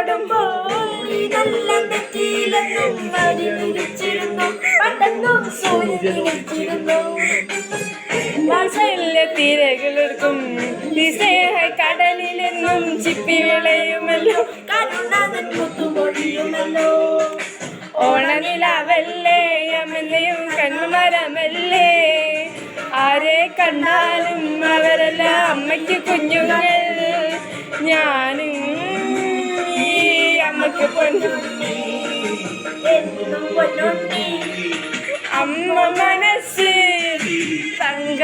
പാടുമ്പോൾ നല്ല നെറ്റിയിലെന്നും മരിച്ചിരുന്നു പണ്ടെന്നും സൂര്യൻ ഉദിച്ചിരുന്നു തിരകളെടുക്കും കടലിലെന്നും ചിപ്പി വിളയുമല്ലോ കരുണാതൻ മുത്തുമൊഴിയുമല്ലോ ഓണനിലാവല്ലേ അമ്മയും കൺമരമല്ലേ ആരെ കണ്ടാലും അവരെല്ലാം അമ്മയ്ക്ക് കുഞ്ഞുങ്ങൾ ഞാനും ഈ അമ്മയ്ക്ക് പൊന്നുണ്ണി എന്നും പൊന്നുണ്ണി അമ്മ മനസ്സ് തങ്ക